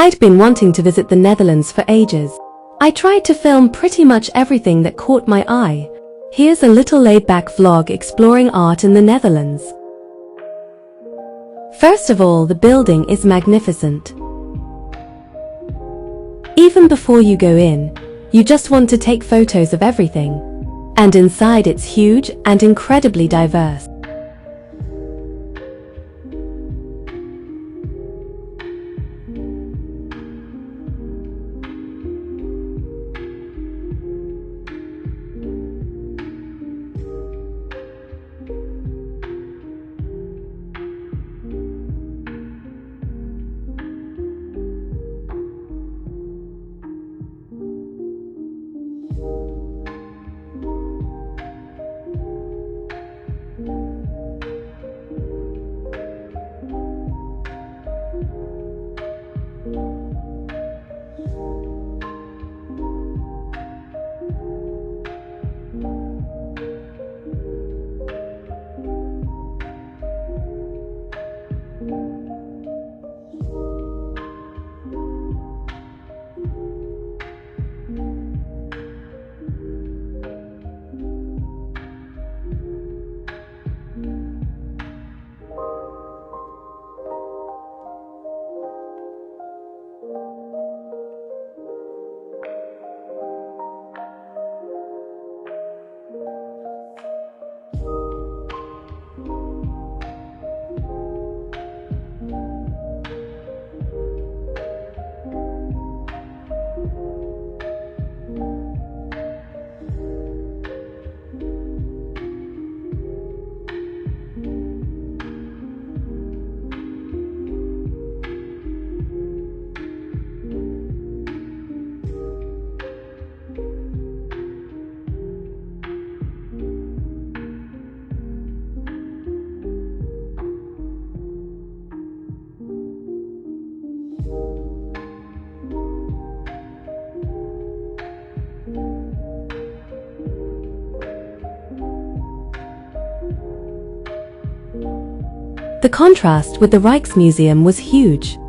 I'd been wanting to visit the Netherlands for ages. I tried to film pretty much everything that caught my eye. Here's a little laid-back vlog exploring art in the Netherlands. First of all, the building is magnificent. Even before you go in, you just want to take photos of everything. And inside it's huge and incredibly diverse. The contrast with the Rijksmuseum was huge.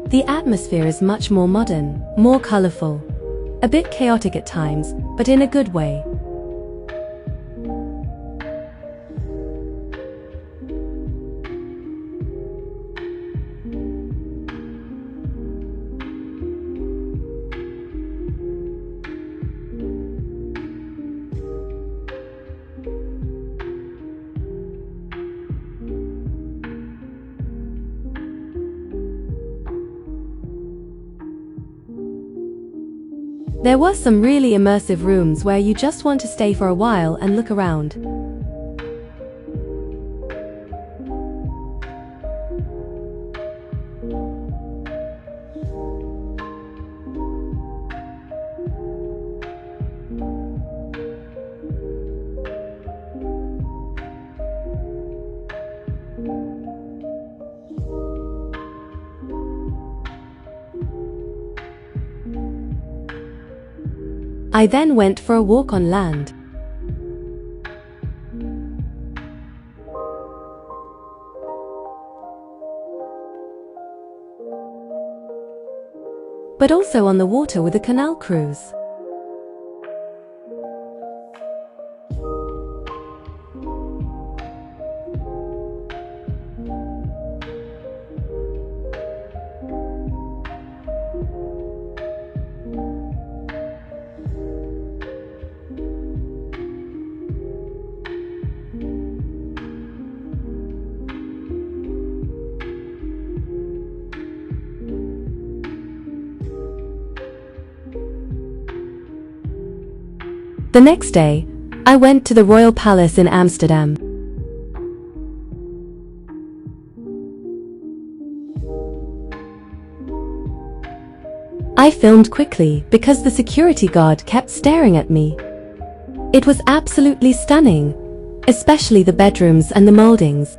The atmosphere is much more modern, more colorful. A bit chaotic at times, but in a good way. There were some really immersive rooms where you just want to stay for a while and look around. I then went for a walk on land. But also on the water with a Canal Cruise. The next day, I went to the Royal Palace in Amsterdam. I filmed quickly because the security guard kept staring at me. It was absolutely stunning, especially the bedrooms and the moldings.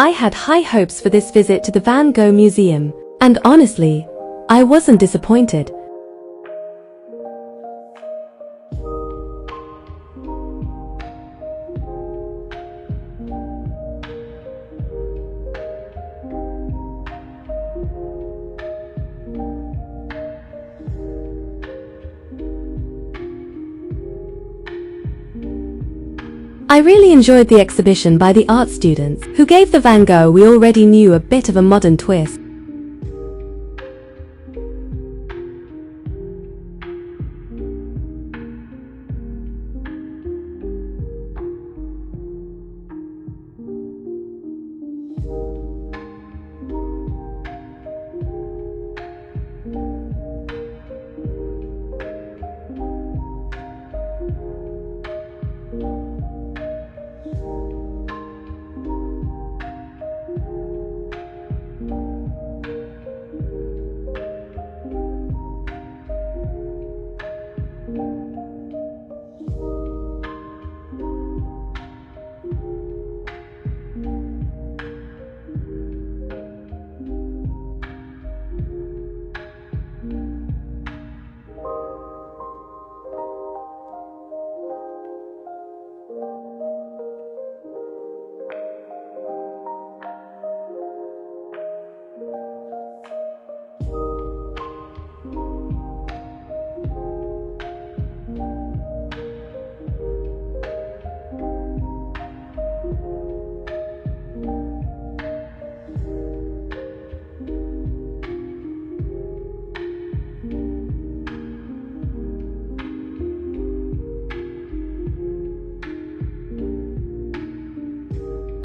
I had high hopes for this visit to the Van Gogh Museum, and honestly, I wasn't disappointed. I really enjoyed the exhibition by the art students, who gave the Van Gogh we already knew a bit of a modern twist.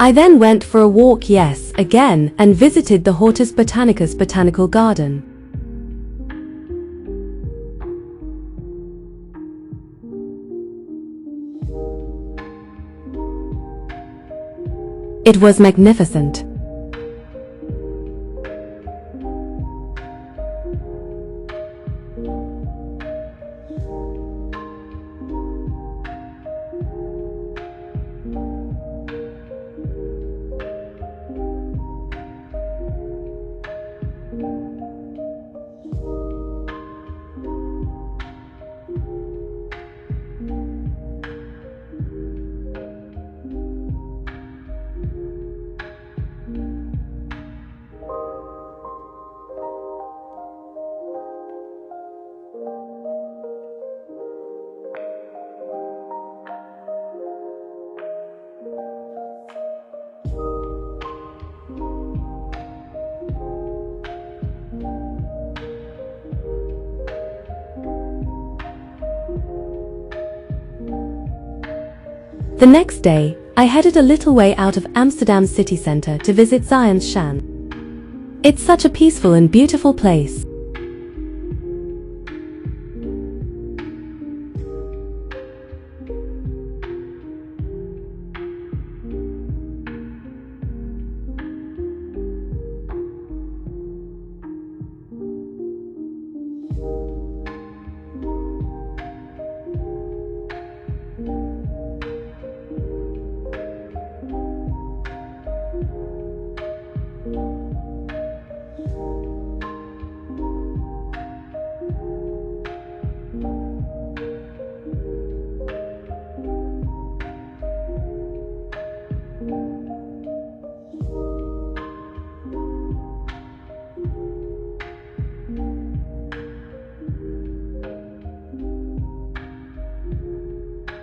I then went for a walk again, and visited the Hortus Botanicus botanical garden. It was magnificent. The next day, I headed a little way out of Amsterdam city centre to visit Zaanse Schans. It's such a peaceful and beautiful place.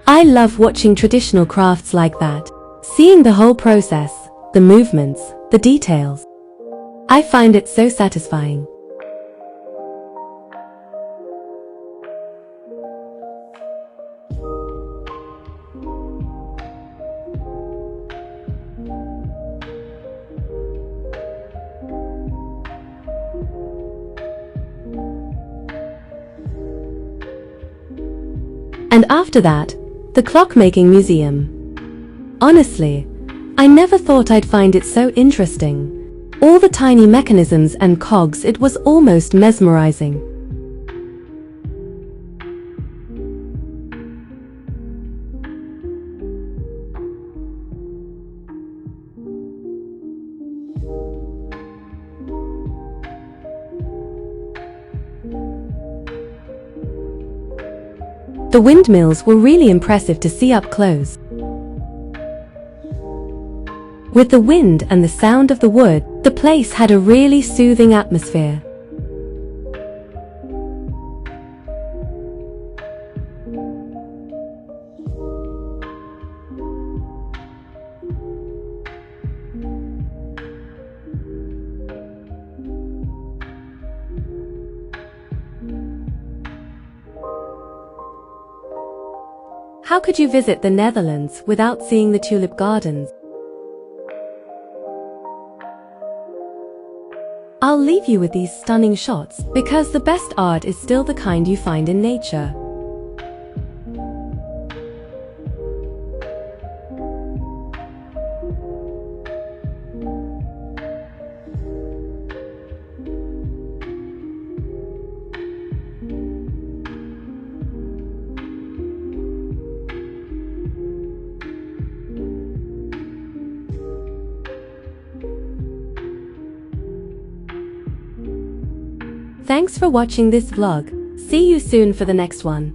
I love watching traditional crafts like that, seeing the whole process, the movements, the details. I find it so satisfying. And after that, the clockmaking museum. Honestly, I never thought I'd find it so interesting. All the tiny mechanisms and cogs, it was almost mesmerizing. The windmills were really impressive to see up close. With the wind and the sound of the wood, the place had a really soothing atmosphere. How could you visit the Netherlands without seeing the tulip gardens? I'll leave you with these stunning shots because the best art is still the kind you find in nature. Thanks for watching this vlog. See you soon for the next one.